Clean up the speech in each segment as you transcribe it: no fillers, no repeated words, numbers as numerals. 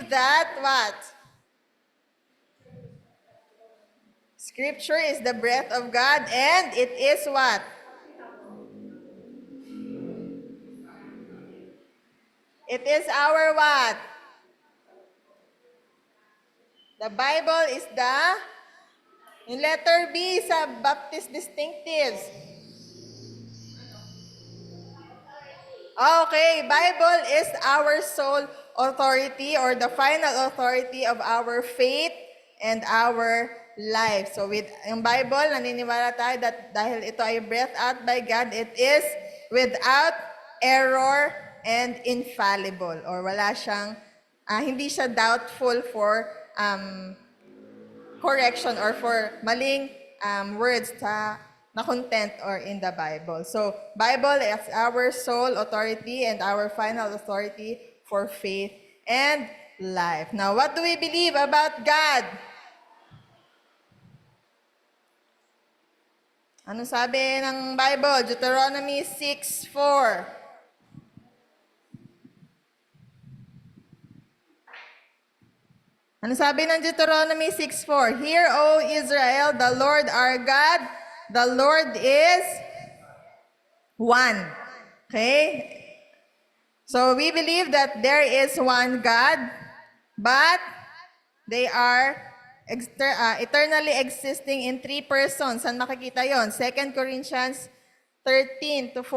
that what? Scripture is the breath of God and it is what? It is our what? The Bible is yung letter B sa Baptist Distinctives. Okay, Bible is our sole authority or the final authority of our faith and our life. So with yung Bible, naniniwala tayo that dahil ito ay breathed out by God, it is without error and infallible. Or wala siyang, hindi siya doubtful for correction or for maling words na content or in the Bible. So, Bible is our sole authority and our final authority for faith and life. Now, what do we believe about God? Ano sabi ng Bible? Deuteronomy 6:4. Ano sabi ng Deuteronomy 6:4? Hear, O Israel, the Lord our God, the Lord is one. Okay? So we believe that there is one God, but they are eternally existing in three persons. Saan makikita yon? 2 Corinthians 13-14.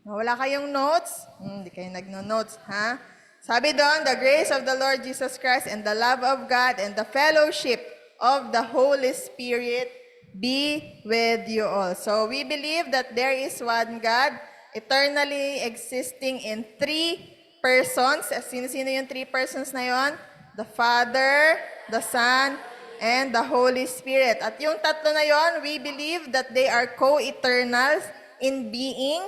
Wala kayong notes? Hindi kayo nagno-notes, ha? Sabi doon, the grace of the Lord Jesus Christ and the love of God and the fellowship of the Holy Spirit be with you all. So we believe that there is one God, eternally existing in three persons. Sino-sino yung three persons na yon? The Father, the Son, and the Holy Spirit. At yung tatlo na yon, we believe that they are co-eternals in being,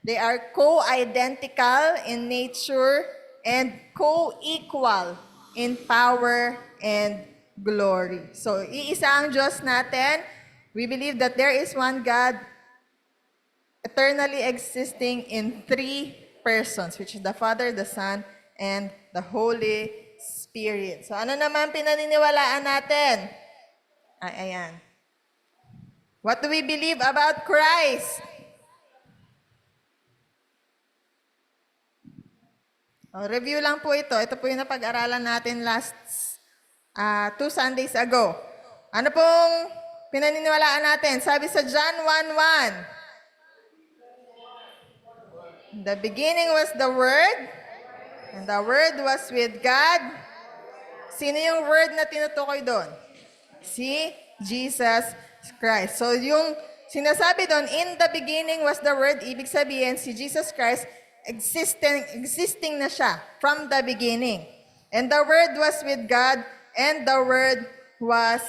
they are co-identical in nature, and co-equal in power and glory. So, iisa ang Diyos natin. We believe that there is one God eternally existing in three persons, which is the Father, the Son, and the Holy Spirit. So, ano naman pinaniniwalaan natin? Ayan. What do we believe about Christ? Review lang po ito. Ito po yung napag-aralan natin last 2 Sundays ago. Ano pong pinaniniwalaan natin? Sabi sa John 1:1, the beginning was the Word, and the Word was with God. Sino yung Word na tinutukoy doon? Si Jesus Christ. So yung sinasabi doon, in the beginning was the Word, ibig sabihin si Jesus Christ, existing na siya from the beginning. And the Word was with God, and the Word was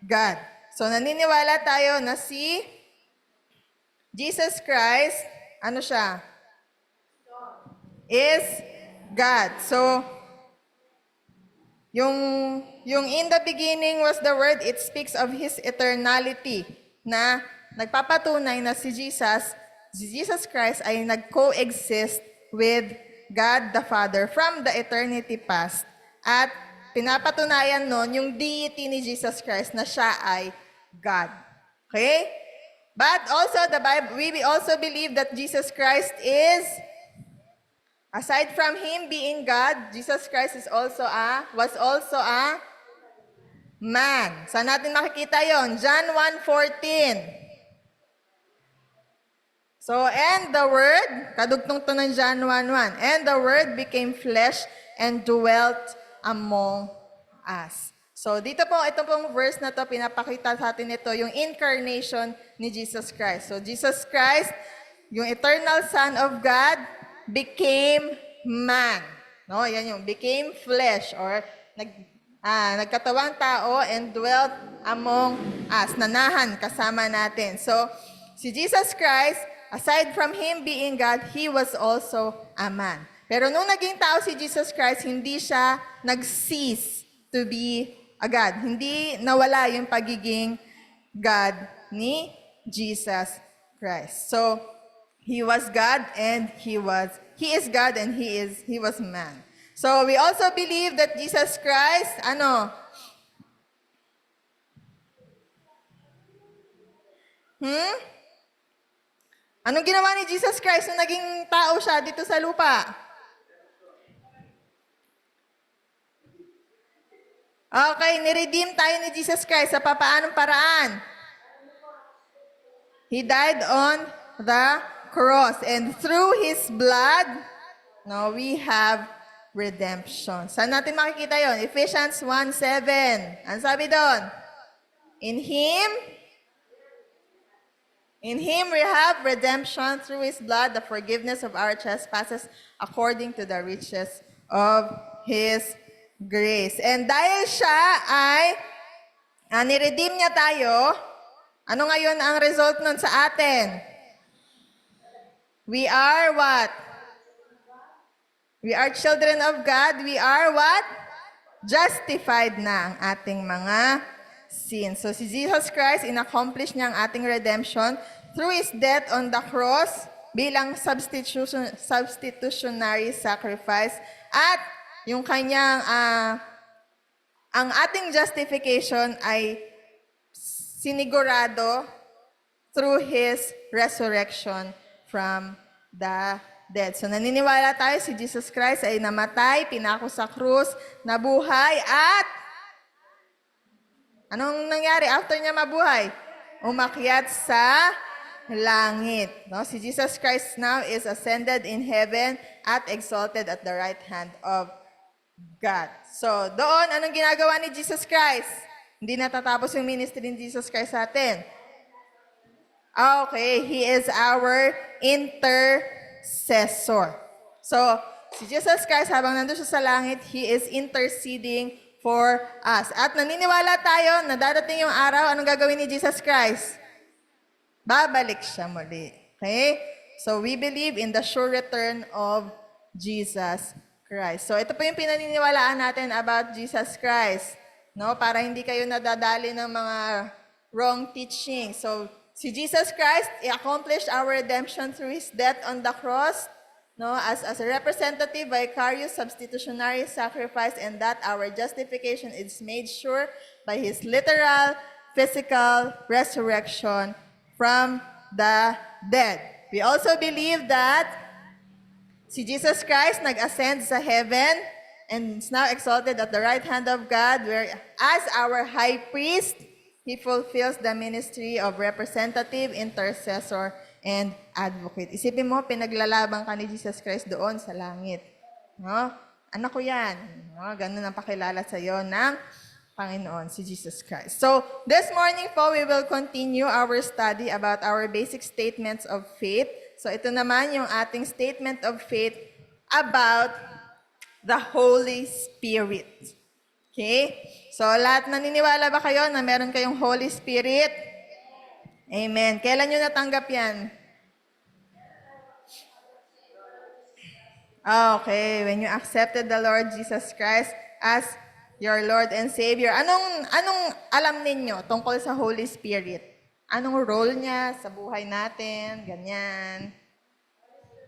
God. So naniniwala tayo na si Jesus Christ, ano siya? Is God. So, yung in the beginning was the Word, it speaks of His eternality na nagpapatunay na si Jesus Christ ay nag-coexist with God the Father from the eternity past. At pinapatunayan nun yung deity ni Jesus Christ na siya ay God. Okay? But also, we also believe that Jesus Christ is, aside from Him being God, Jesus Christ was also a man. Saan natin makikita yon? John 1:14. So, and the Word, kadugtong to ng John 1:1, and the Word became flesh and dwelt among us. So, dito po, ito pong verse na to, pinapakita sa atin ito, yung incarnation ni Jesus Christ. So, Jesus Christ, yung eternal Son of God, became man. No, yan yung became flesh or nagkatawang tao and dwelt among us, nanahan kasama natin. So, si Jesus Christ, aside from Him being God, He was also a man. Pero nung naging tao si Jesus Christ, hindi siya nag-cease to be a God. Hindi nawala yung pagiging God ni Jesus Christ. So, He was God and He is God and He was man. So we also believe that Jesus Christ, Anong ginawa ni Jesus Christ nung naging tao siya dito sa lupa? Okay, niredeem tayo ni Jesus Christ sa papaanong paraan? He died on the cross. And through His blood, no, we have redemption. Saan natin makikita yon? Ephesians 1:7. Ano sabi doon? In Him we have redemption through His blood, the forgiveness of our trespasses according to the riches of His grace. And dahil siya ay niredeem niya tayo, ano ngayon ang result nun sa atin? We are what? We are children of God. We are what? Justified na ang ating mga sins. So si Jesus Christ, inaccomplish niya ang ating redemption through His death on the cross bilang substitutionary sacrifice at yung kanyang, ang ating justification ay sinigurado through His resurrection from the dead. So naniniwala tayo si Jesus Christ ay namatay, pinako sa krus, nabuhay, at anong nangyari after niya mabuhay? Umakyat sa langit. No? Si Jesus Christ now is ascended in heaven at exalted at the right hand of God. So doon, anong ginagawa ni Jesus Christ? Hindi natatapos yung ministry ni Jesus Christ sa atin. Okay, He is our intercessor. So, si Jesus Christ, habang nandun siya sa langit, He is interceding for us. At naniniwala tayo na dadating yung araw, anong gagawin ni Jesus Christ? Babalik siya muli. Okay? So, we believe in the sure return of Jesus Christ. So, ito po yung pinaniniwalaan natin about Jesus Christ. No? Para hindi kayo nadadali ng mga wrong teaching. So, si Jesus Christ, He accomplished our redemption through His death on the cross, no, as a representative, vicarious, substitutionary sacrifice, and that our justification is made sure by His literal, physical resurrection from the dead. We also believe that si Jesus Christ nag-ascend sa heaven and is now exalted at the right hand of God, where as our high priest, He fulfills the ministry of representative, intercessor, and advocate. Isipin mo, pinaglalabang ka ni Jesus Christ doon sa langit. No? Anak ko yan. No? Ganun ang pakilala sa iyo ng Panginoon, si Jesus Christ. So, this morning po, we will continue our study about our basic statements of faith. So, ito naman yung ating statement of faith about the Holy Spirit. Okay? So, lahat naniniwala ba kayo na meron kayong Holy Spirit? Amen. Kailan nyo natanggap yan? Okay, when you accepted the Lord Jesus Christ as your Lord and Savior. Anong alam ninyo tungkol sa Holy Spirit? Anong role niya sa buhay natin? Ganyan.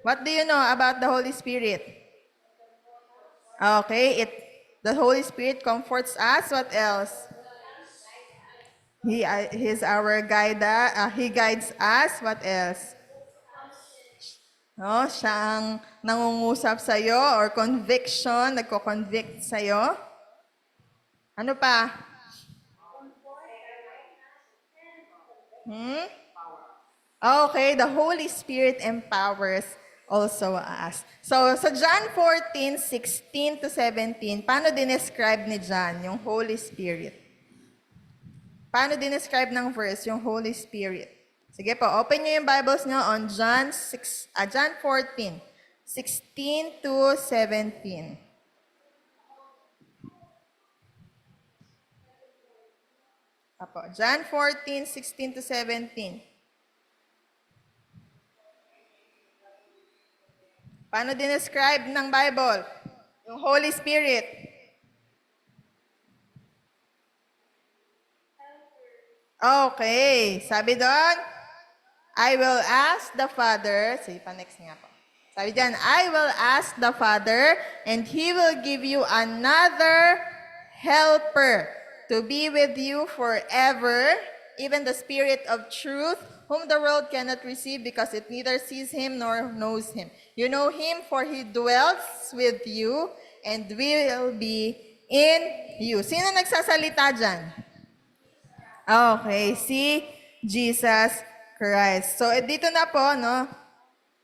What do you know about the Holy Spirit? Okay, the Holy Spirit comforts us. What else? He's our guide. He guides us. What else? No, siya ang nangungusap sa'yo or conviction, nagko-convict sa'yo. Ano pa? Okay, the Holy Spirit empowers also us. So, sa John 14:16 to 17, paano dinescribe ni John yung Holy Spirit? Paano dinescribe ng verse yung Holy Spirit? Sige po, open nyo yung Bibles nyo on John 14:16 to 17. Apo, John 14:16 to 17. Paano dinescribe ng Bible yung Holy Spirit? Okay. Sabi doon, I will ask the Father. Sige pa, next nga po. Sabi dyan, I will ask the Father, and He will give you another helper to be with you forever, even the Spirit of truth, whom the world cannot receive because it neither sees Him nor knows Him. You know Him, for He dwells with you and will be in you. Sino nagsasalita dyan? Okay, si Jesus Christ. So, dito na po, no,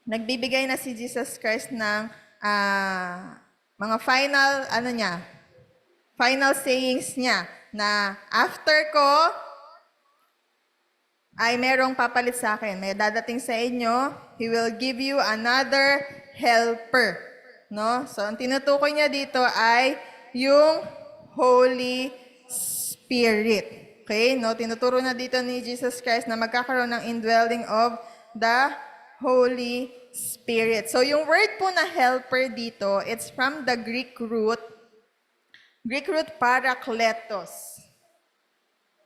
nagbibigay na si Jesus Christ ng mga final sayings niya na after ko ay merong papalit sa akin. May dadating sa inyo, He will give you another helper. No? So, ang tinutukoy niya dito ay yung Holy Spirit. Okay? No? Tinuturo na dito ni Jesus Christ na magkakaroon ng indwelling of the Holy Spirit. So, yung word po na helper dito, it's from the Greek root parakletos.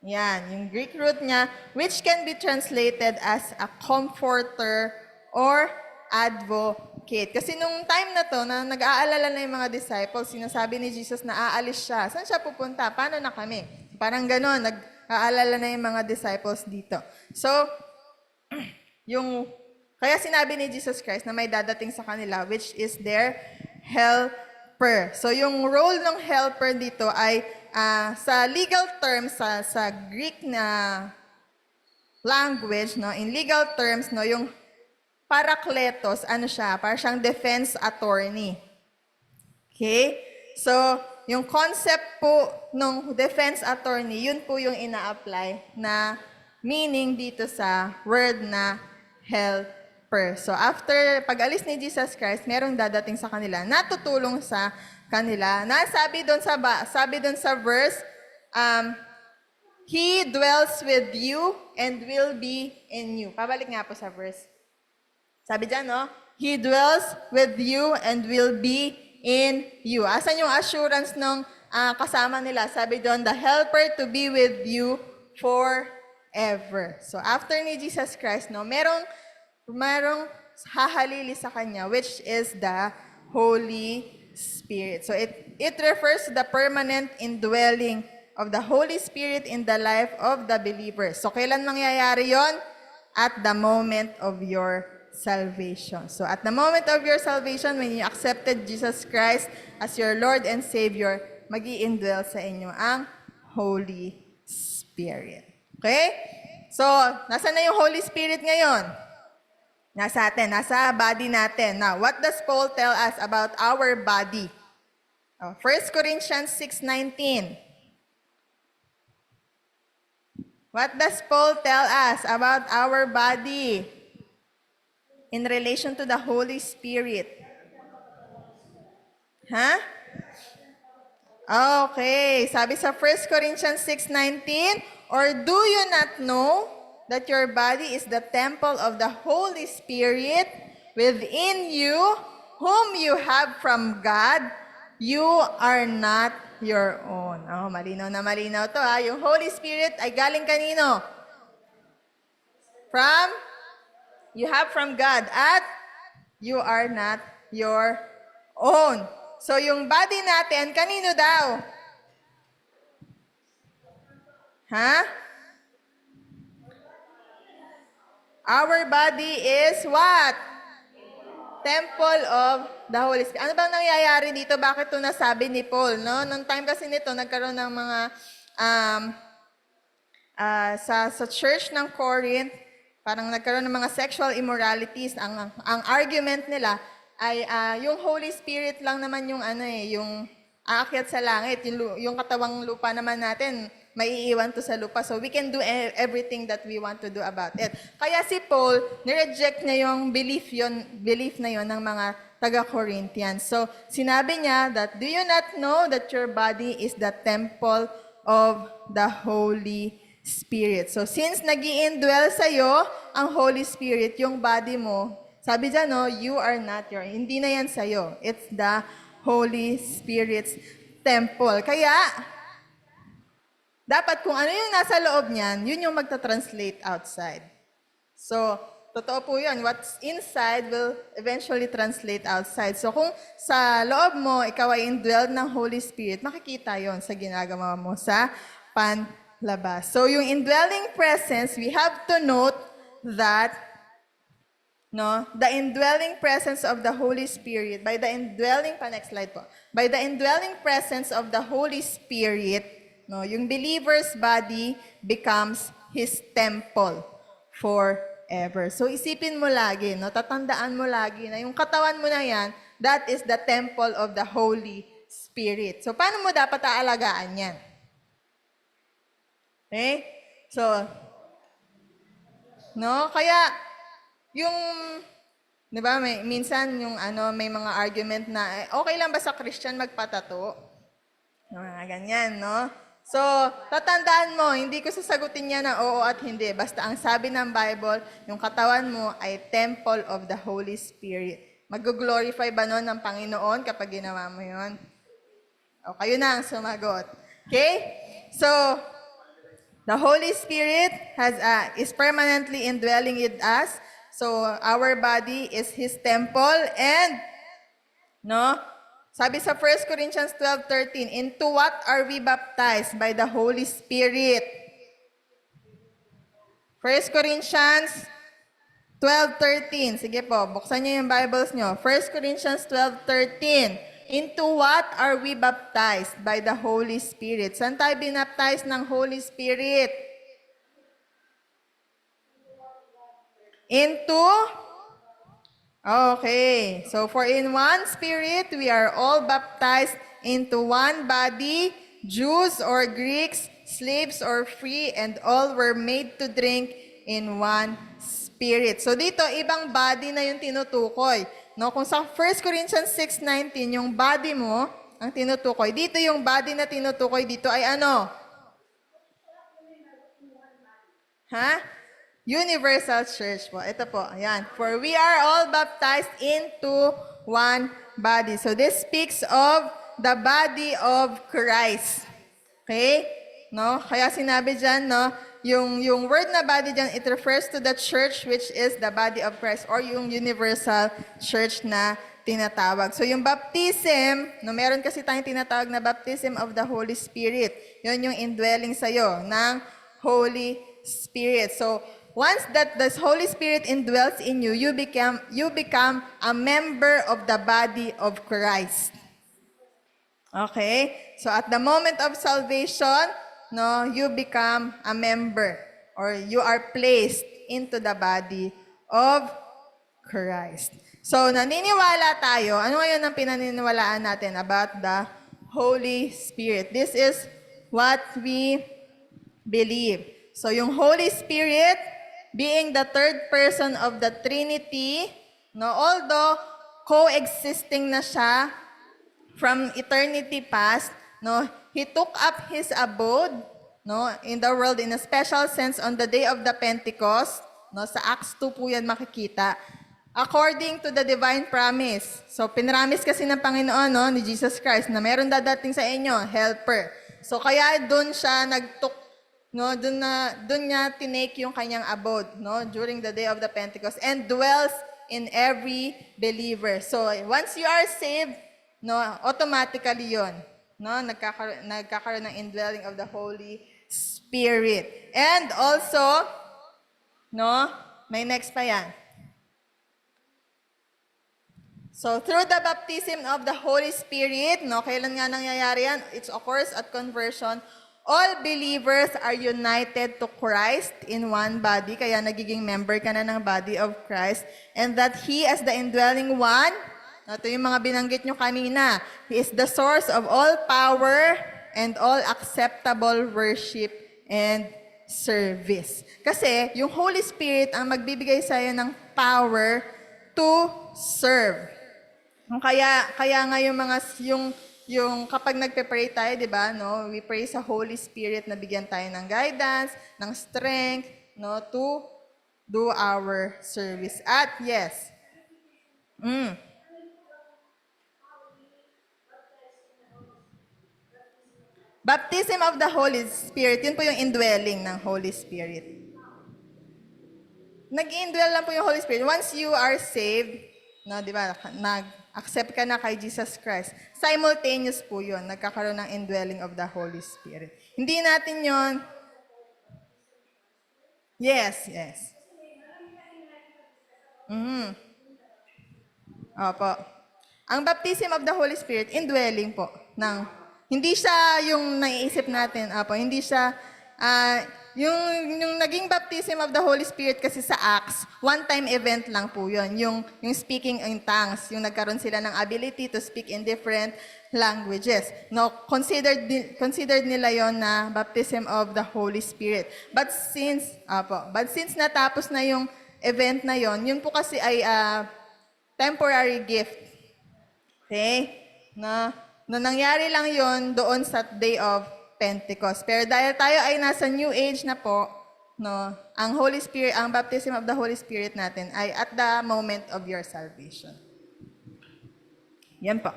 Yan, yung Greek root niya, which can be translated as a comforter or advocate. Kasi nung time na to, na nag-aalala na yung mga disciples, sinasabi ni Jesus na aalis siya. Saan siya pupunta? Paano na kami? Parang gano'n, nag-aalala na yung mga disciples dito. So, kaya sinabi ni Jesus Christ na may dadating sa kanila, which is their helper. So, yung role ng helper dito ay sa legal terms, sa Greek na language, no, in legal terms, no, yung parakletos, ano siya, parang siyang defense attorney. Okay? So, yung concept po ng defense attorney, yun po yung ina-apply na meaning dito sa word na helper. So, after pag-alis ni Jesus Christ, merong dadating sa kanila, natutulong sa kanila. Sabi doon sa verse, He dwells with you and will be in you. Pabalik nga po sa verse. Sabi dyan, no? He dwells with you and will be in you. Asan yung assurance ng kasama nila? Sabi doon, the helper to be with you forever. So, after ni Jesus Christ, no, merong hahalili sa kanya, which is the Holy Spirit. So it refers to the permanent indwelling of the Holy Spirit in the life of the believer. So kailan mangyayari yon? At the moment of your salvation. So at the moment of your salvation, when you accepted Jesus Christ as your Lord and Savior, mag-i-indwell sa inyo ang Holy Spirit. Okay? So, nasa na yung Holy Spirit ngayon? Nasa atin, nasa body natin. Now, what does Paul tell us about our body? 1 Corinthians 6:19. What does Paul tell us about our body in relation to the Holy Spirit? Huh? Okay, sabi sa 1 Corinthians 6:19, or do you not know that your body is the temple of the Holy Spirit within you, whom you have from God? You are not your own. Oh, malinaw na malinaw to ha. Yung Holy Spirit ay galing kanino? You have from God, at you are not your own. So yung body natin, kanino daw? Ha? Our body is what? Temple of the Holy Spirit. Ano bang nangyayari dito? Bakit ito nasabi ni Paul? No? Nung time kasi nito, nagkaroon ng mga sa church ng Corinth, parang nagkaroon ng mga sexual immoralities. Ang argument nila ay yung Holy Spirit lang naman yung yung aakyat sa langit, yung katawang lupa naman natin, maiiwan to sa lupa. So we can do everything that we want to do about it. Kaya si Paul, nireject niya yung belief na yon ng mga taga-Corinthians. So sinabi niya that, do you not know that your body is the temple of the Holy Spirit? So since nag-i-indwell sa'yo ang Holy Spirit, yung body mo, sabi dyan, no, you are not your, hindi na yan sa'yo. It's the Holy Spirit's temple. Kaya, dapat kung ano yung nasa loob niyan, yun yung magta-translate outside. So, Totoo po yun. What's inside will eventually translate outside. So kung sa loob mo, ikaw ay indwelled ng Holy Spirit, makikita yon sa ginagawa mo sa panlabas. So yung indwelling presence, we have to note that the indwelling presence of the Holy Spirit, by the indwelling, next slide po, by the indwelling presence of the Holy Spirit, yung believer's body becomes His temple forever. So isipin mo lagi, tatandaan mo lagi na yung katawan mo na yan, that is the temple of the Holy Spirit. So paano mo dapat aalagaan yan? Okay? So, kaya, yung, di ba, minsan may mga argument na, okay lang ba sa Christian magpatato? Mga ganyan, no? So, tatandaan mo, hindi ko sasagutin yan na oo at hindi. Basta ang sabi ng Bible, yung katawan mo ay temple of the Holy Spirit. Mag-glorify ba nun ng Panginoon kapag ginawa mo yun? O, kayo na ang sumagot. Okay? So, the Holy Spirit is permanently indwelling in us. So, our body is His temple and, sabi sa 1 Corinthians 12:13, into what are we baptized? By the Holy Spirit. 1 Corinthians 12:13. Sige po, buksan niyo yung Bibles niyo. 1 Corinthians 12:13. Into what are we baptized? By the Holy Spirit. Saan tayo binaptize ng Holy Spirit? Okay. So, for in one Spirit, we are all baptized into one body, Jews or Greeks, slaves or free, and all were made to drink in one Spirit. So, dito, ibang body na yung tinutukoy. Kung sa 1 Corinthians 6:19, yung body mo, ang tinutukoy. Dito yung body na tinutukoy dito ay ano? Universal Church po. Ito po, ayan. For we are all baptized into one body. So this speaks of the body of Christ. Okay? Kaya sinabi dyan, yung word na body dyan, it refers to the church which is the body of Christ or yung universal church na tinatawag. So yung baptism, meron kasi tayong tinatawag na baptism of the Holy Spirit. Yun yung indwelling sa'yo ng Holy Spirit. So once that the Holy Spirit indwells in you, you become a member of the body of Christ. Okay? So at the moment of salvation, you become a member or you are placed into the body of Christ. So naniniwala tayo. Ano ngayon ang pinaniniwalaan natin about the Holy Spirit? This is what we believe. So yung Holy Spirit, being the third person of the Trinity, although coexisting na siya from eternity past, He took up His abode, in the world in a special sense on the day of the Pentecost, sa Acts 2 po yan makikita, according to the divine promise. So pinramis kasi ng Panginoon, ni Jesus Christ, na meron dadating sa inyo, helper. So kaya doon siya doon niya tinake yung kanyang abode, during the day of the Pentecost and dwells in every believer. So once you are saved, automatically yon, nagkakaroon ng indwelling of the Holy Spirit. And also, may next pa yan. So through the baptism of the Holy Spirit, kailan nga nangyayari yan? It's of course at conversion. All believers are united to Christ in one body, kaya nagiging member ka na ng body of Christ, and that He as the indwelling one, ito yung mga binanggit nyo kanina, He is the source of all power and all acceptable worship and service. Kasi yung Holy Spirit ang magbibigay sa iyo ng power to serve. Kaya nga yung kapag nagpe-pray tayo, di ba, we pray sa Holy Spirit na bigyan tayo ng guidance, ng strength, to do our service. At yes. Baptism of the Holy Spirit, yun po yung indwelling ng Holy Spirit. nag-indwell lang po yung Holy Spirit. Once you are saved, no, di ba, nag-accept ka na kay Jesus Christ, simultaneous po yun, nagkakaroon ng indwelling of the Holy Spirit. Hindi natin yon. Yes, yes. Opo. Ang baptism of the Holy Spirit, indwelling po. Hindi siya yung naiisip natin. Opo, hindi siya, yung naging baptism of the Holy Spirit kasi sa Acts, one-time event lang po yun. Yung speaking in tongues, yung nagkaroon sila ng ability to speak in different languages. No, considered nila yon na baptism of the Holy Spirit. But since natapos na yung event na yon, yun po kasi ay temporary gift. Okay? Na nangyari lang yon doon sa day of Pentecost. Pero dahil tayo ay nasa new age na po, no, ang Holy Spirit, ang baptism of the Holy Spirit natin ay at the moment of your salvation. Yan po.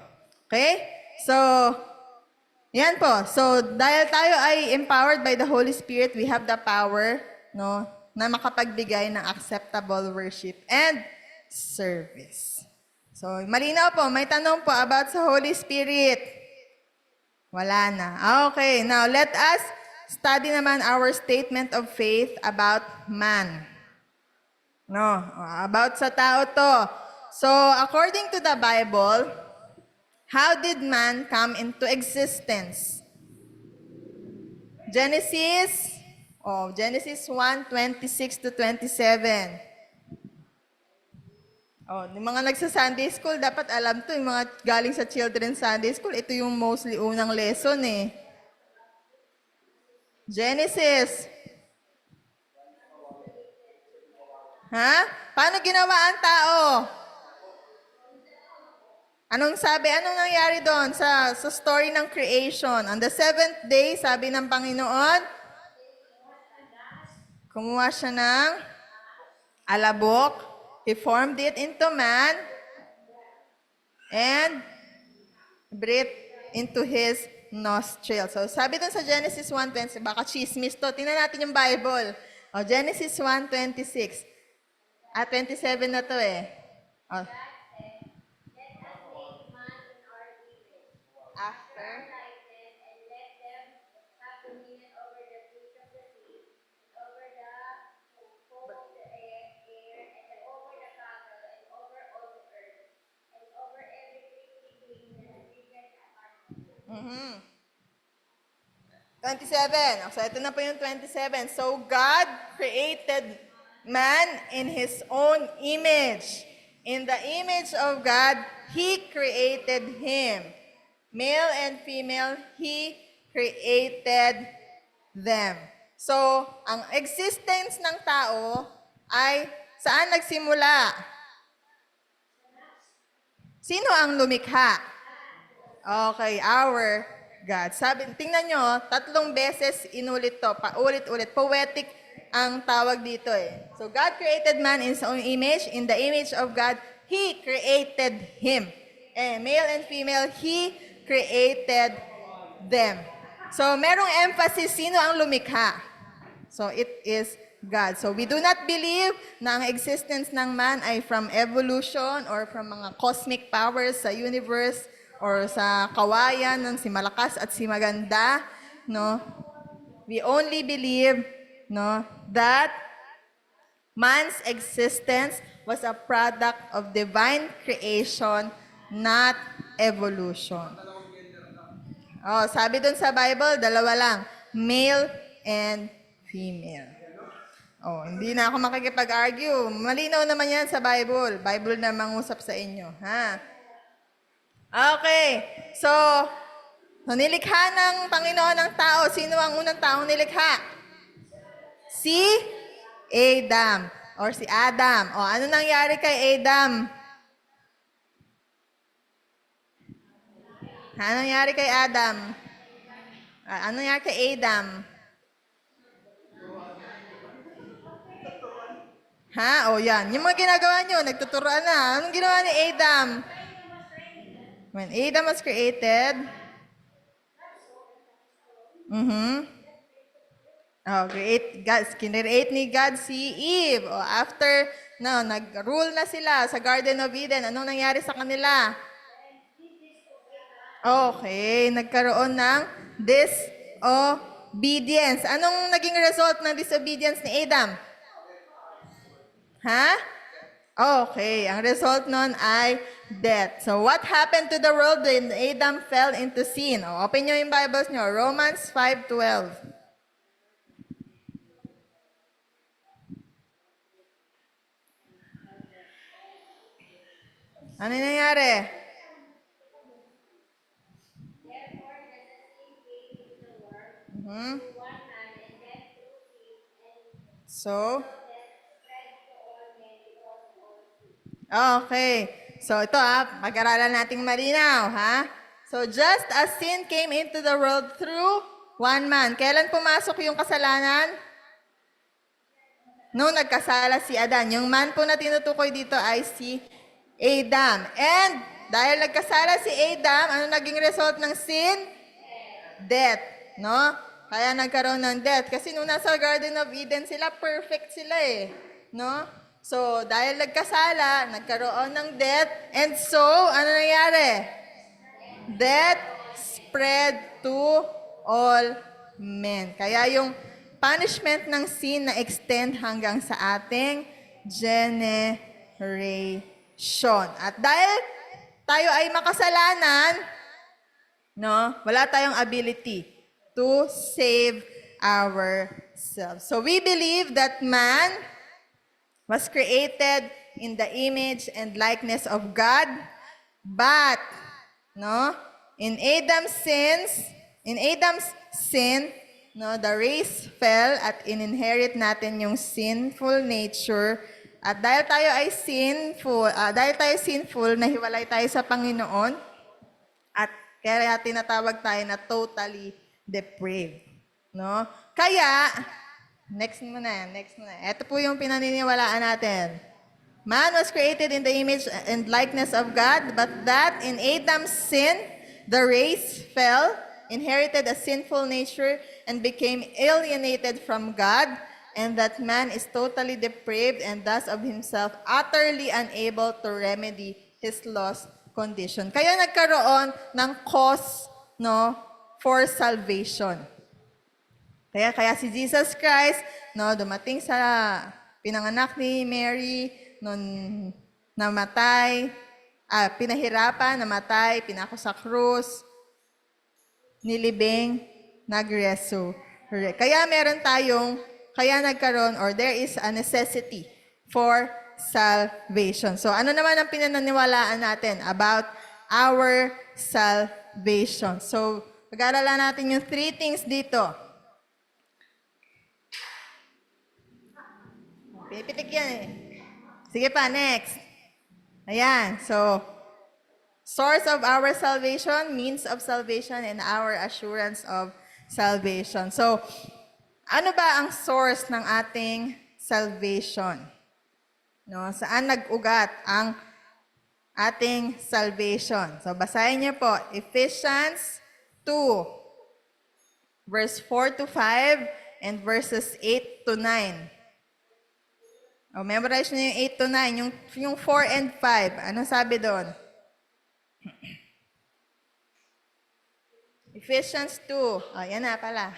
Okay? So, yan po. So, dahil tayo ay empowered by the Holy Spirit, we have the power, no, na makapagbigay ng acceptable worship and service. So, malinaw po. May tanong po about sa Holy Spirit. Wala na. Okay, now let us study naman our statement of faith about man. No, about sa tao to. So, according to the Bible, how did man come into existence? Genesis 1:26 to 27. Yung mga nagsa-Sunday school, dapat alam to. Yung mga galing sa Children's Sunday School, ito yung mostly unang lesson eh. Genesis. Paano ginawa ang tao? Anong sabi? Anong nangyari doon sa story ng creation? On the seventh day, sabi ng Panginoon, kumuha siya ng alabok. He formed it into man and breathed into his nostril. So, sabi dun sa Genesis 1:20, baka chismis to. Tingnan natin yung Bible. Genesis 1:26. 27 na to eh. After. Mm-hmm. 27. So, ito na po yung 27. So, God created man in His own image. In the image of God, He created him. Male and female, He created them. So, ang existence ng tao ay saan nagsimula? Sino ang lumikha? Okay, our God. Tingnan nyo, 3 beses inulit to, paulit-ulit. Poetic ang tawag dito eh. So, God created man in His own image. In the image of God, He created him. Male and female, He created them. So, merong emphasis, sino ang lumikha? So, it is God. So, we do not believe na ang existence ng man ay from evolution or from mga cosmic powers sa universe or sa kawayan ng si malakas at si maganda, no? We only believe, no, that man's existence was a product of divine creation, not evolution. Sabi dun sa Bible, 2 lang, male and female. Hindi na ako makikipag-argue. Malinaw naman yan sa Bible. Bible na mangusap sa inyo, ha? Okay. So, nilikha ng Panginoon ng tao. Sino ang unang taong nilikha? Si Adam. Or si Adam. Ano nangyari kay Adam? Ano nangyari kay Adam? Ano nangyari kay Adam? Yan. Yung mga ginagawa nyo, nagtuturoan na. Anong ginawa ni Adam? When Adam was created, Oh, kinreate ni God si Eve. O, after, nag-rule na sila sa Garden of Eden. Anong nangyari sa kanila? Okay, nagkaroon ng disobedience. Anong naging result ng disobedience ni Adam? Ha? Okay, ang result nun ay death. So what happened to the world when Adam fell into sin? O, open nyo yung Bibles nyo, Romans 5:12. Ano yung nangyari? Mhm. So, okay. So ito pag-aralan nating malinaw, ha? So just as sin came into the world through one man. Kailan pumasok yung kasalanan? Nung nagkasala si Adan. Yung man po na tinutukoy dito ay si Adam. And dahil nagkasala si Adam, ano naging result ng sin? Death. No? Kaya nagkaroon ng death. Kasi nung nasa Garden of Eden sila, perfect sila eh. No? So, dahil nagkasala, nagkaroon ng death. And so, ano nangyari? Death spread to all men. Kaya yung punishment ng sin na extend hanggang sa ating generation. At dahil tayo ay makasalanan, no, wala tayong ability to save ourselves. So we believe that man was created in the image and likeness of God, but no, in Adam's sin, no, the race fell at inherit natin yung sinful nature. At dahil tayo ay sinful, nahiwalay tayo sa Panginoon. At kaya tinatawag tayo na totally depraved. No? Kaya, next muna. Ito po yung pinaniniwalaan natin. Man was created in the image and likeness of God, but that in Adam's sin, the race fell, inherited a sinful nature, and became alienated from God, and that man is totally depraved and thus of himself utterly unable to remedy his lost condition. Kaya nagkaroon ng cause, no, for salvation. Kaya si Jesus Christ, no, dumating sa pinanganak ni Mary, nung namatay, pinahirapan, namatay, pinako sa krus, nilibing, nagresurrect. Kaya nagkaroon, or there is a necessity for salvation. So ano naman ang pinaniniwalaan natin about our salvation? So pag-aaralan natin yung 3 things dito. Pinipitik yan eh. Sige pa, next. Ayan, so source of our salvation, means of salvation, and our assurance of salvation. So, ano ba ang source ng ating salvation? No, saan nag-ugat ang ating salvation? So, basahin niyo po, Ephesians 2, verse 4 to 5, and verses 8 to 9. O, memorize niyo yung 8 to 9, yung 4 and 5. Anong sabi doon? Ephesians 2. O, yan na pala.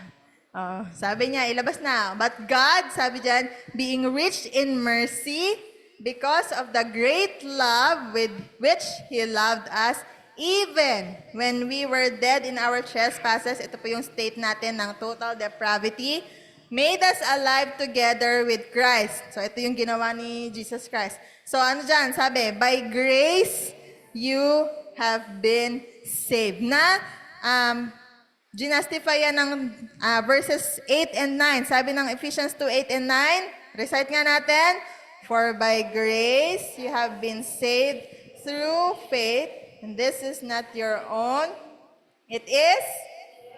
O, sabi niya, ilabas na. But God, sabi diyan, being rich in mercy, because of the great love with which He loved us, even when we were dead in our trespasses, ito po yung state natin ng total depravity, made us alive together with Christ. So, ito yung ginawa ni Jesus Christ. So, ano dyan? Sabi, by grace, you have been saved. Na, ginastify yan ng verses 8 and 9. Sabi ng Ephesians 2, 8 and 9, recite nga natin, for by grace, you have been saved through faith, and this is not your own. It is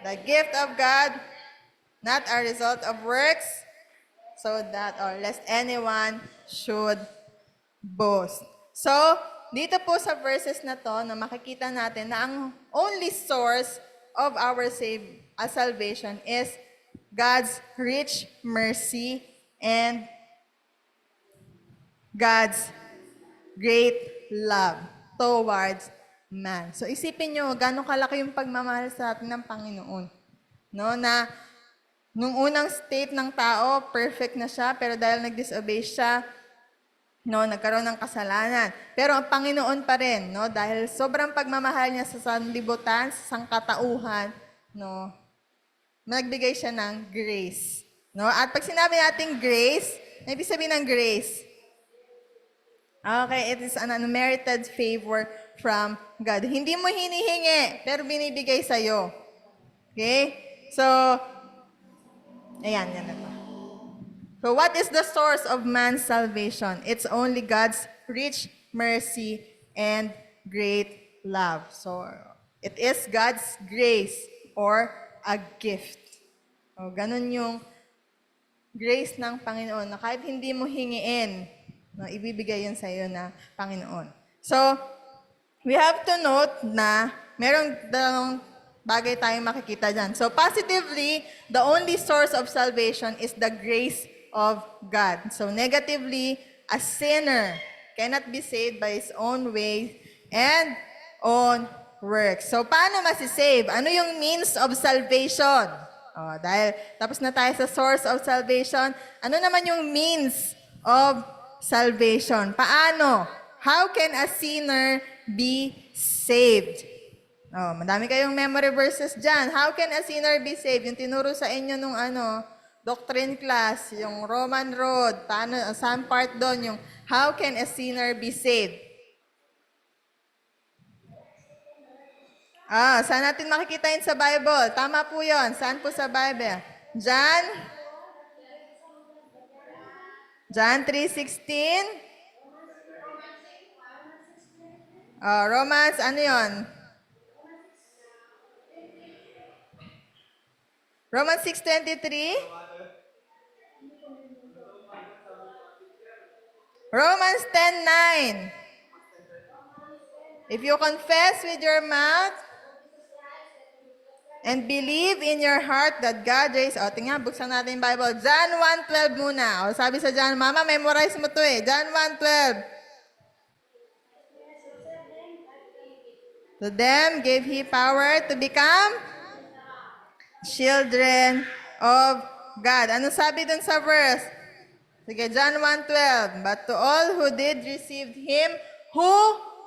the gift of God, not a result of works, so that or lest anyone should boast. So, dito po sa verses na to, na makikita natin na ang only source of our salvation is God's rich mercy and God's great love towards man. So isipin nyo, gano'ng kalaki yung pagmamahal sa atin ng Panginoon. No, na nung unang state ng tao, perfect na siya, pero dahil nag-disobey siya, no, nagkaroon ng kasalanan. Pero ang Panginoon pa rin, no, dahil sobrang pagmamahal niya sa sanlibutan, sa sangkatauhan, no, nagbigay siya ng grace. No? At pag sinabi natin grace, ano ibig sabihin ng grace? Okay, it is an unmerited favor from God. Hindi mo hinihingi, pero binibigay sa'yo. Okay? So, ayan, yan na to. So, what is the source of man's salvation? It's only God's rich mercy and great love. So, it is God's grace or a gift. O, ganun yung grace ng Panginoon na kahit hindi mo hingiin, no, ibibigay yun sa iyo na Panginoon. So, we have to note na merong dalawang bagay tayong makikita dyan. So, positively, the only source of salvation is the grace of God. So, negatively, a sinner cannot be saved by his own ways and own works. So, paano masisave? Ano yung means of salvation? Dahil tapos na tayo sa source of salvation, ano naman yung means of salvation? Paano? How can a sinner be saved? Madami kayong memory verses dyan. How can a sinner be saved? Yung tinuro sa inyo nung doctrine class, yung Roman Road, paano, saan part doon, yung how can a sinner be saved? Saan natin makikita yun sa Bible? Tama po yun. Saan po sa Bible? John 3:16. Romans, ano yun? Romans 6:23. Romans 10:9. If you confess with your mouth and believe in your heart that God raised... tingnan, buksan natin yung Bible. John 1:12 muna. Sabi sa John, Mama, memorize mo to eh. John 1:12. To them gave He power to become children of God. Ano sabi dun sa verse? Sige, John 1:12. But to all who did receive Him, who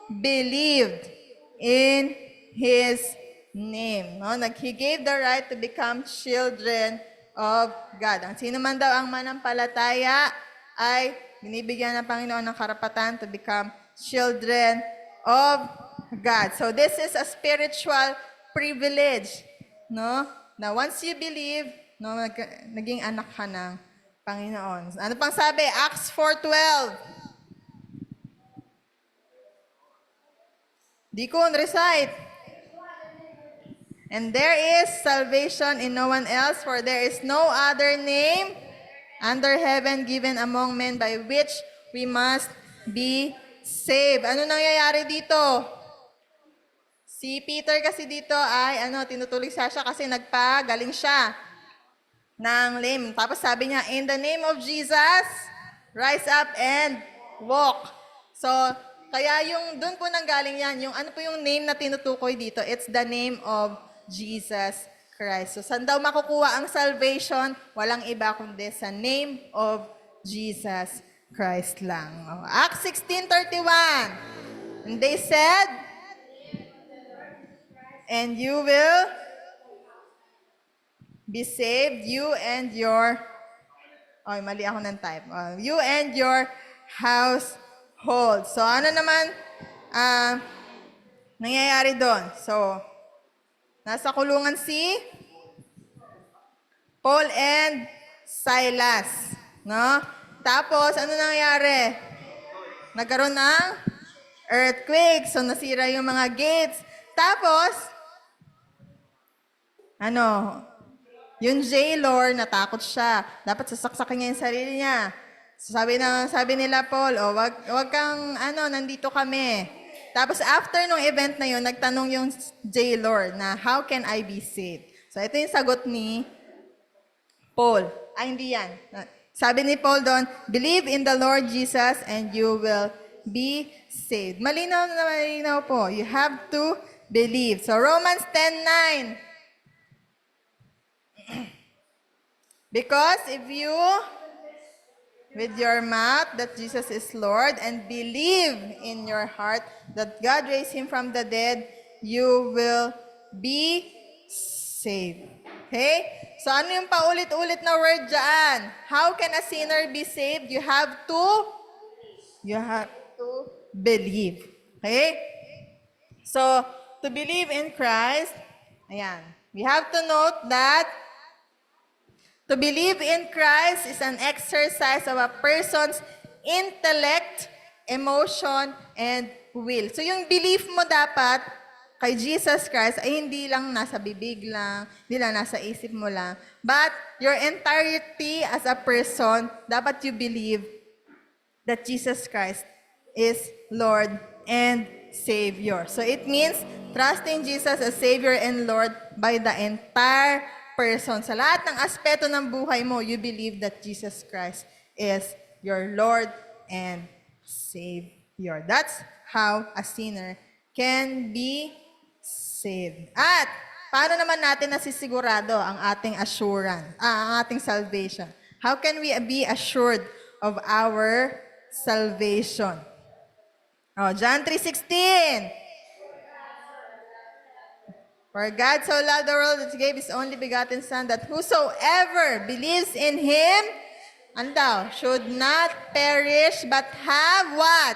believed in His name. No? He gave the right to become children of God. Ang sino man daw ang manampalataya ay binibigyan ng Panginoon ng karapatan to become children of God. So this is a spiritual privilege, no? Na once you believe, no, naging anak ka ng Panginoon. Ano pang sabi? Acts 4:12. Dikon, recite. And there is salvation in no one else, for there is no other name under heaven given among men by which we must be saved. Ano nangyayari dito? Si Peter kasi dito ay tinutuloy siya kasi nagpagaling siya ng lame. Tapos sabi niya, in the name of Jesus, rise up and walk. So, kaya yung doon po nanggaling yan, yung ano po yung name na tinutukoy dito, it's the name of Jesus Christ. So, saan daw makukuha ang salvation? Walang iba kundi sa name of Jesus Christ lang. Acts 16:31. And they said, and you will be saved, you and your... mali ako ng type. You and your household. So, ano naman nangyayari doon? So, nasa kulungan si Paul and Silas. No? Tapos, ano nangyayari? Nagkaroon ng earthquake. So, nasira yung mga gates. Tapos, yung jailor, natakot siya. Dapat sasaksakin niya yung sarili niya. So, sabi nila Paul, wag kang, nandito kami. Tapos after nung event na yun, nagtanong yung jailor na, how can I be saved? So, ito yung sagot ni Paul. Ay, hindi yan. Sabi ni Paul doon, believe in the Lord Jesus and you will be saved. Malinaw na malinaw po. You have to believe. So, Romans 10:9. Because if you, with your mouth, that Jesus is Lord, and believe in your heart that God raised him from the dead, you will be saved. Okay? So, ano yung paulit-ulit na word dyan? How can a sinner be saved? You have to believe. Okay? So, to believe in Christ, ayan, we have to note that to believe in Christ is an exercise of a person's intellect, emotion, and will. So yung belief mo dapat kay Jesus Christ ay hindi lang nasa bibig lang, hindi lang nasa isip mo lang, but your entirety as a person, dapat you believe that Jesus Christ is Lord and Savior. So it means trusting Jesus as Savior and Lord by the entire person. Sa lahat ng aspeto ng buhay mo, you believe that Jesus Christ is your Lord and Savior. That's how a sinner can be saved. At paano naman natin nasisigurado ang ating assurance, ang ating salvation? How can we be assured of our salvation? John 3:16. For God so loved the world that he gave his only begotten Son, that whosoever believes in him, should not perish, but have what?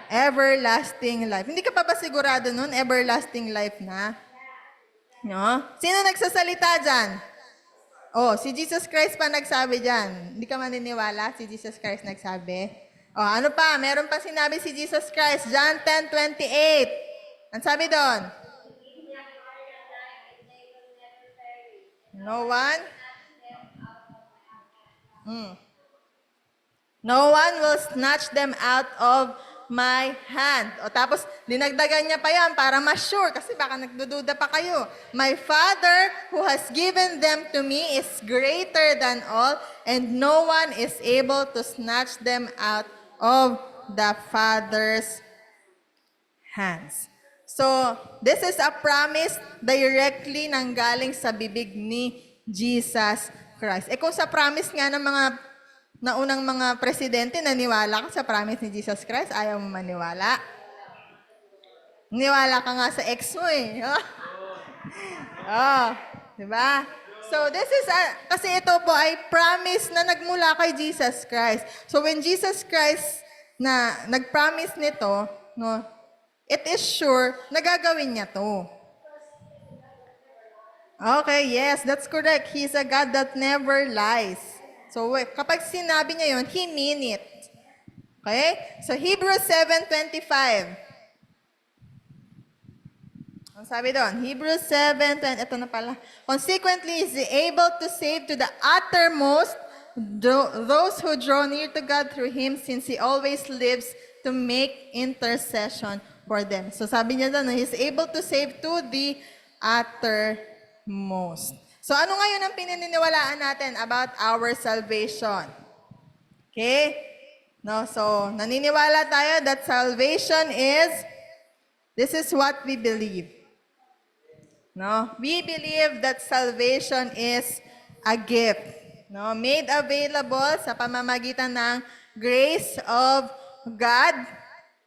Everlasting life. Hindi ka pa ba sigurado nun? Everlasting life na? No? Sino nagsasalita dyan? Si Jesus Christ pa nagsabi dyan. Hindi ka maniniwala? Si Jesus Christ nagsabi? Ano pa? Meron pa sinabi si Jesus Christ. John 10:28. Ang sabi doon? No one? No one will snatch them out of my hand. Tapos, dinagdagan niya pa yan para ma-sure, kasi baka nagdududa pa kayo. My Father who has given them to me is greater than all, and no one is able to snatch them out of the Father's hands. So, this is a promise directly nanggaling sa bibig ni Jesus Christ. Kung sa promise nga ng mga naunang mga presidente, naniwala ka sa promise ni Jesus Christ, ayaw mo maniwala. Niwala ka nga sa ex mo eh. Diba? So, this is kasi ito po ay promise na nagmula kay Jesus Christ. So, when Jesus Christ na nag-promise nito, it is sure na gagawin niya to. Okay, yes, that's correct. He's a God that never lies. So, kapag sinabi niya yun, He mean it. Okay? So, Hebrews 7:25. Ang sabi doon, Hebrews 7:20, ito na pala. Consequently, is able to save to the uttermost those who draw near to God through Him, since He always lives to make intercession for them. So sabi niya doon, He's able to save to the uttermost. So ano ngayon ang pinaniniwalaan natin about our salvation? Okay? So naniniwala tayo that salvation is, this is what we believe. We believe that salvation is a gift. Made available sa pamamagitan ng grace of God,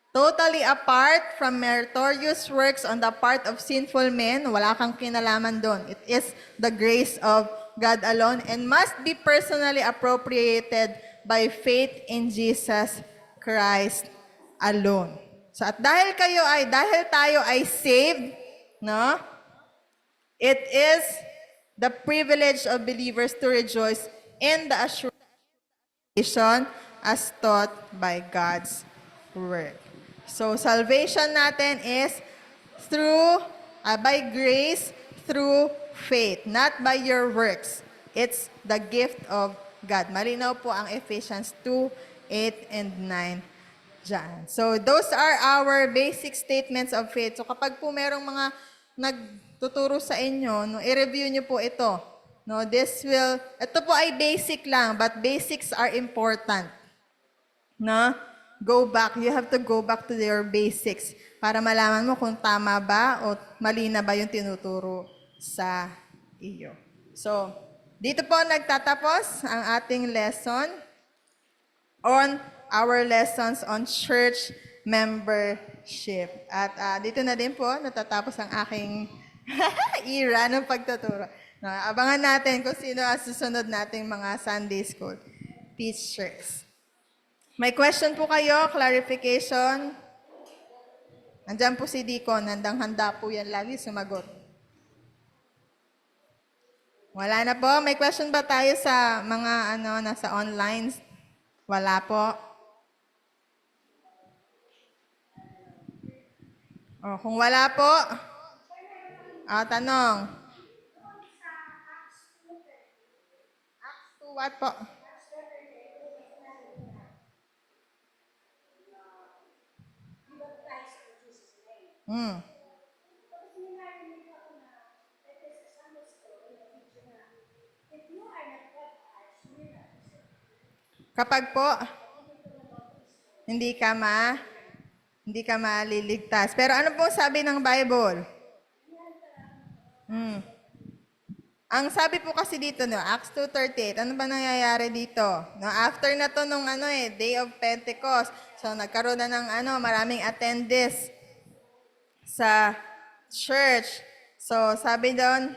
totally apart from meritorious works on the part of sinful men. Wala kang kinalaman doon. It is the grace of God alone and must be personally appropriated by faith in Jesus Christ alone. So at dahil tayo ay saved, it is the privilege of believers to rejoice in the assurance as taught by God's word. So, salvation natin is by grace, through faith, not by your works. It's the gift of God. Malinaw po ang Ephesians 2:8 and 9 dyan. So, those are our basic statements of faith. So, kapag po merong mga nagtuturo sa inyo, i-review nyo po ito. No, ito po ay basic lang, but basics are important. No? You have to go back to your basics para malaman mo kung tama ba o mali na ba yung tinuturo sa iyo. So, dito po nagtatapos ang ating lesson on our lessons on church membership. At dito na din po natatapos ang aking era ng pagtuturo. No, abangan natin kung sino ang susunod nating mga Sunday School teachers. May question po kayo? Clarification? Nandiyan po si Deacon. Handang-handa po yan lagi sumagot. Wala na po. May question ba tayo sa mga nasa online? Wala po. Kung wala po, tanong. Acts 2 what po? Hmm. Kapag po, hindi ka maliligtas. Pero ano po sabi ng Bible? Ang sabi po kasi dito, Acts 2:38, ano ba nangyayari dito? After na to nung Day of Pentecost, so nagkaroon na ng maraming attendees sa church. So sabi doon,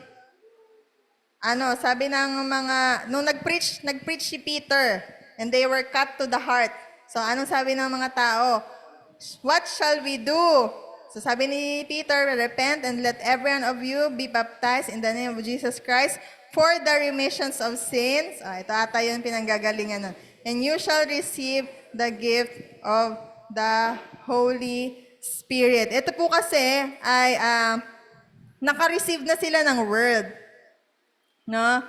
sabi ng nung nag-preach si Peter, and they were cut to the heart. So anong sabi ng mga tao? What shall we do? So sabi ni Peter, repent and let every one of you be baptized in the name of Jesus Christ for the remissions of sins. Ito ata yung pinanggagalingan nun. And you shall receive the gift of the Holy Spirit. Ito po kasi ay naka-receive na sila ng word. No?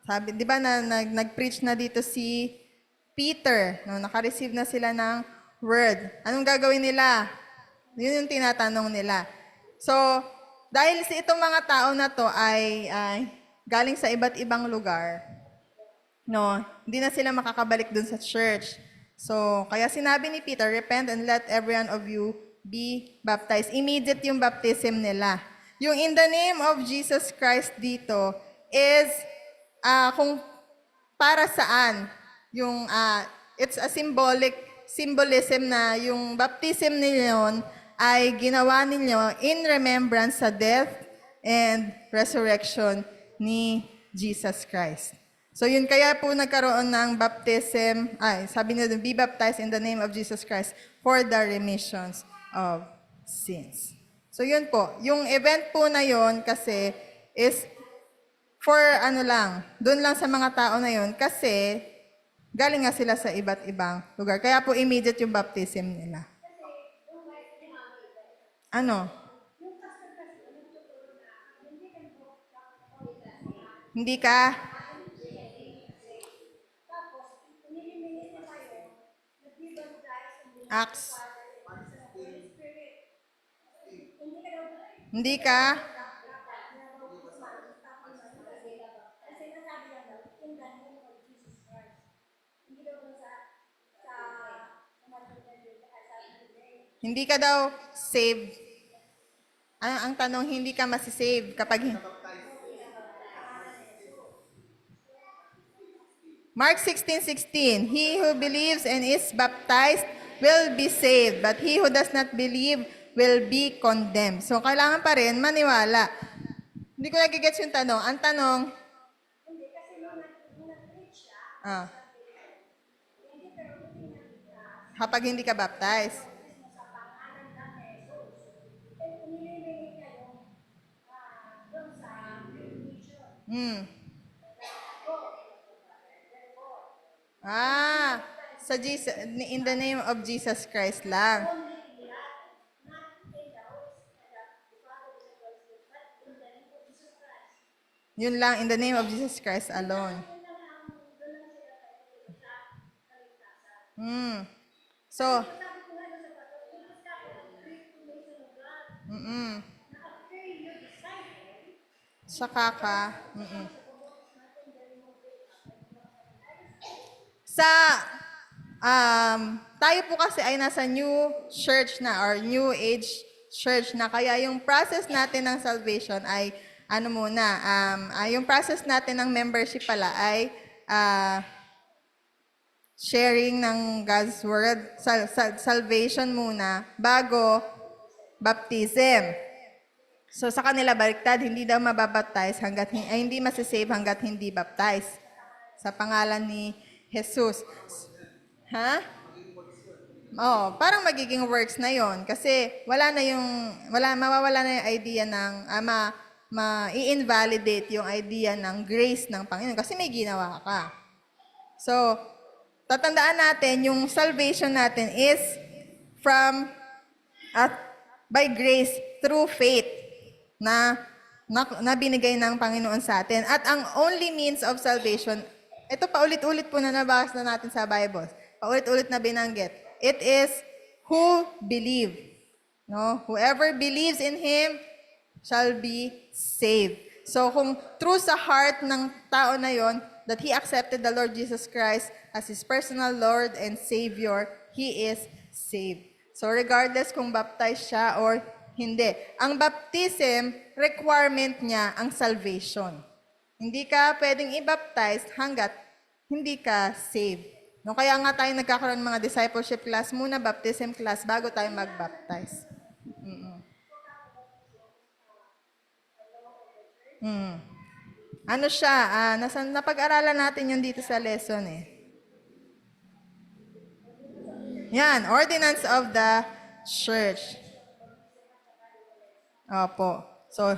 Sabi, di ba nag-preach na dito si Peter, naka-receive na sila ng word. Anong gagawin nila? Yun yung tinatanong nila. So, dahil itong mga tao na to ay galing sa iba't ibang lugar, hindi na sila makakabalik dun sa church. So, kaya sinabi ni Peter, repent and let every one of you be baptized. Immediate yung baptism nila. Yung in the name of Jesus Christ dito is kung para saan yung it's a symbolism na yung baptism ninyo ay ginawa ninyo in remembrance sa death and resurrection ni Jesus Christ. So yun kaya po nagkaroon ng baptism, sabi nila, be baptized in the name of Jesus Christ for the remissions of sins. So yun po, yung event po na yun kasi is for doon lang sa mga tao na yun kasi galing nga sila sa iba't ibang lugar. Kaya po immediate yung baptism nila. Ano? Hindi ka? Acts. Hindi ka? Hindi ka daw saved. Ang tanong, hindi ka masisave kapag... Mark 16:16, he who believes and is baptized will be saved, but he who does not believe will be condemned. So, kailangan pa rin maniwala. Hindi ko nagigets yung tanong. Ang tanong, kapag hindi ka baptized. Sa Jesus, in the name of Jesus Christ lang. Yun lang, in the name of Jesus Christ alone. So, saka ka, Sa tayo po kasi ay nasa new church na or new age church na, kaya yung process natin ng salvation ay yung process natin ng membership pala ay sharing ng God's word, salvation muna bago baptism. So sa kanila baliktad, hindi daw mababaptize hindi masasave hanggat hindi baptize sa pangalan ni Jesus. Ha? Oh, parang magiging works na 'yon kasi mawawala na yung idea ng i-invalidate yung idea ng grace ng Panginoon kasi may ginawa ka. So, tatandaan natin yung salvation natin is by grace through faith na binigay ng Panginoon sa atin. At ang only means of salvation, ito paulit-ulit po na nabasa na natin sa Bible. Paulit-ulit na binanggit. It is who believe. No? Whoever believes in Him shall be saved. So kung true sa heart ng tao na yon that he accepted the Lord Jesus Christ as his personal Lord and Savior, he is saved. So regardless kung baptized siya or hindi. Ang baptism, requirement niya ang salvation. Hindi ka pwedeng i-baptize hanggat hindi ka saved. No, kaya nga tayo nagkakaroon ng mga discipleship class muna, baptism class, bago tayo mag-baptize. Ano siya? Napag-aralan natin yun dito sa lesson eh. Yan, ordinance of the church. Opo. So,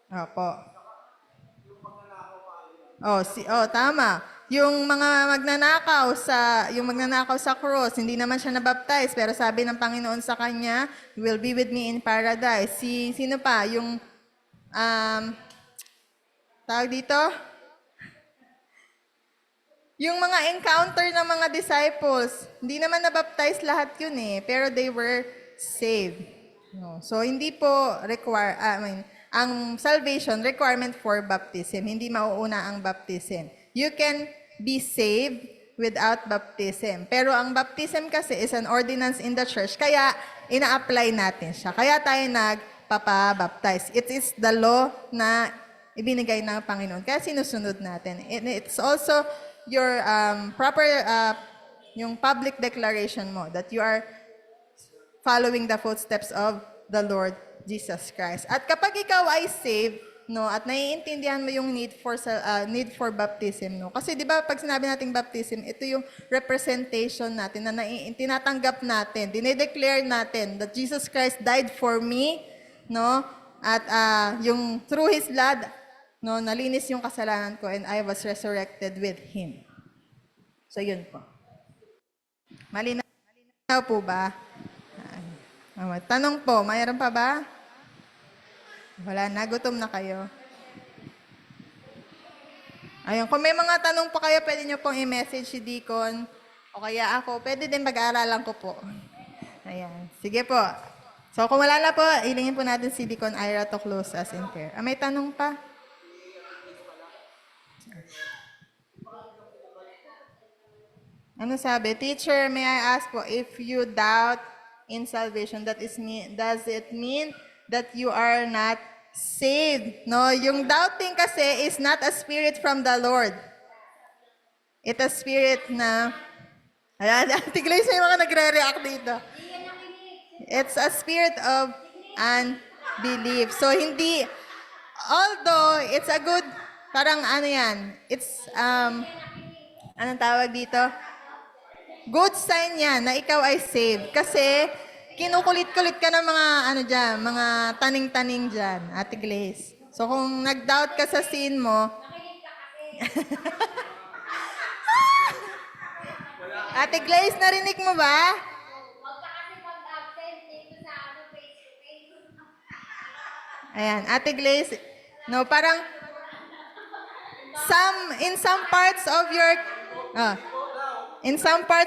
Opo. Tama. Yung magnanakaw sa cross, hindi naman siya nabaptize, pero sabi ng Panginoon sa kanya, "You will be with me in paradise." Sino pa? Yung tawag dito? Yung mga encounter ng mga disciples, hindi naman nabaptize lahat yun eh, pero they were saved. No. So, hindi po ang salvation, requirement for baptism. Hindi mauuna ang baptism. You can be saved without baptism. Pero ang baptism kasi is an ordinance in the church, kaya ina-apply natin siya. Kaya tayo nagpapabaptize. It is the law na ibinigay ng Panginoon. Kaya sinusunod natin. It's also your yung public declaration mo that you are following the footsteps of the Lord Jesus Christ. At kapag ikaw ay saved, no, at naiintindihan mo yung need for baptism, no. Kasi 'di ba pag sinabi nating baptism, ito yung representation natin na tinatanggap natin, dinedeclare natin that Jesus Christ died for me, no. At yung through his blood, no, nalinis yung kasalanan ko and I was resurrected with him. So yun po. Malinaw po ba? Tanong po, mayroon pa ba? Wala na, gutom na kayo. Ayun, kung may mga tanong pa kayo, pwede nyo pong i-message si Deacon o kaya ako. Pwede din pag-aaralan ko po. Ayan, sige po. So kung wala na po, ilingin po natin si Deacon Ira to close us in prayer. May tanong pa? Ano sabi? Teacher, may I ask po, if you doubt in salvation, does it mean that you are not saved? No, yung doubting kasi is not a spirit from the Lord. It's a spirit na, ayan, tiglays may mga nagre-react dito. It's a spirit of unbelief. So hindi, although it's a good, parang ano yan, it's, anong tawag dito? Good sign yan na ikaw ay saved. Kasi, kinukulit-kulit ka ng mga taning-taning dyan, Ate Glaze. So, kung nag-doubt ka sa sin mo, Ate Glaze, narinig mo ba? Ayan, Ate Glaze, no, parang, in some parts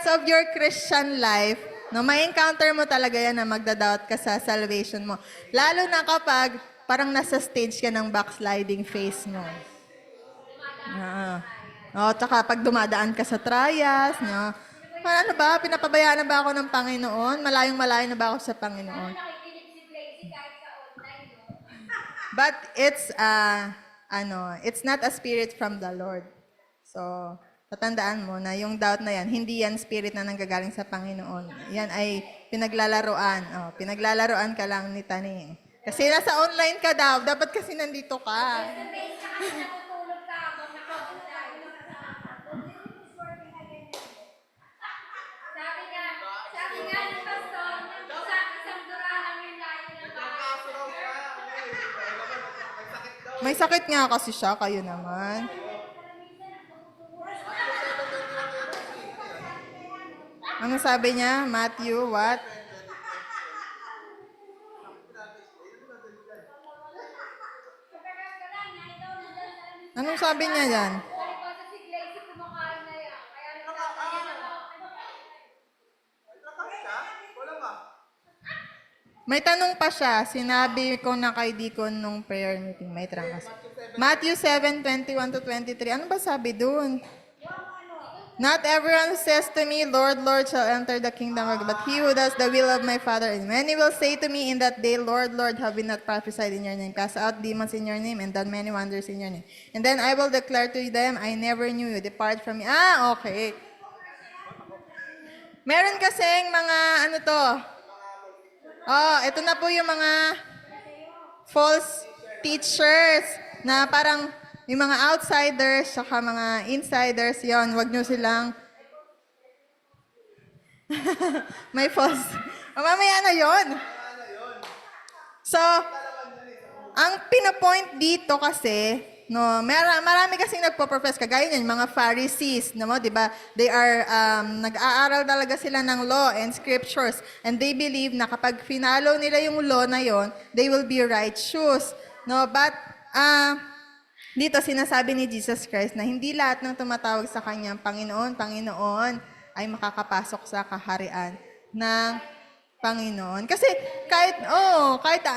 of your Christian life, No, may encounter mo talaga yan na magda-doubt ka sa salvation mo. Lalo na kapag parang nasa stage ka ng backsliding phase mo. Tsaka pag dumadaan ka sa trials, no? Ano ba, pinapabayaan na ba ako ng Panginoon? Malayong-malayo na ba ako sa Panginoon? But it's not a spirit from the Lord. So, tatandaan mo na yung doubt na yan, hindi yan spirit na nanggagaling sa Panginoon. Yan ay pinaglalaroan. Pinaglalaroan ka lang ni Taning. Kasi nasa online ka daw, dapat kasi nandito ka. May sakit nga kasi siya, kayo naman. Ano sabi niya? Matthew, what? Anong sabi niya yan? May tanong pa siya. Sinabi ko na kay Deacon nung prayer meeting. May trangkas. Matthew 7:21 to 23. Ano ba sabi dun? Not everyone who says to me, Lord, Lord, shall enter the kingdom of God, but he who does the will of my Father. And many will say to me in that day, Lord, Lord, have we not prophesied in your name, cast out demons in your name, and done many wonders in your name? And then I will declare to them, I never knew you. Depart from me. Okay. Meron kasing mga, ito na po yung mga false teachers na parang yung mga outsiders saka mga insiders, yon, wag nyo silang may false. Mamaya na yon. So, ang pinapoint dito kasi, no, marami kasing nagpo-profess, kagaya niyan, mga Pharisees, no, di ba? They are, nag-aaral talaga sila ng law and scriptures, and they believe na kapag finalo nila yung law na yon, they will be righteous. No, but, dito sinasabi ni Jesus Christ na hindi lahat ng tumatawag sa kanyang Panginoon, Panginoon, ay makakapasok sa kaharian ng Panginoon. Kasi kahit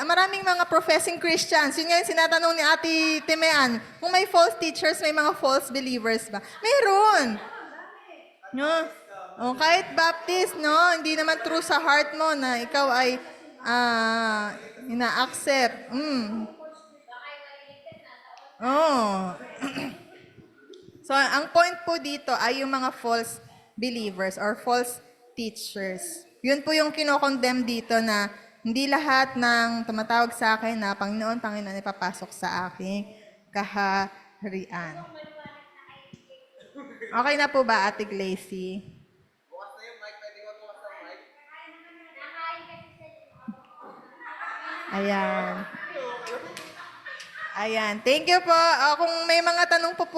maraming mga professing Christians, yun nga yung sinatanong ni Ate Timean, kung may false teachers, may mga false believers ba? Meron. No? Kahit Baptist, no, hindi naman true sa heart mo na ikaw ay ina-accept. So, ang point po dito ay yung mga false believers or false teachers. Yun po yung kinokondemn dito na hindi lahat ng tumatawag sa akin na Panginoon, Panginoon, ipapasok sa aking kaharian. Okay na po ba, Ate Glacy? Ayan. Thank you po. Kung may mga tanong po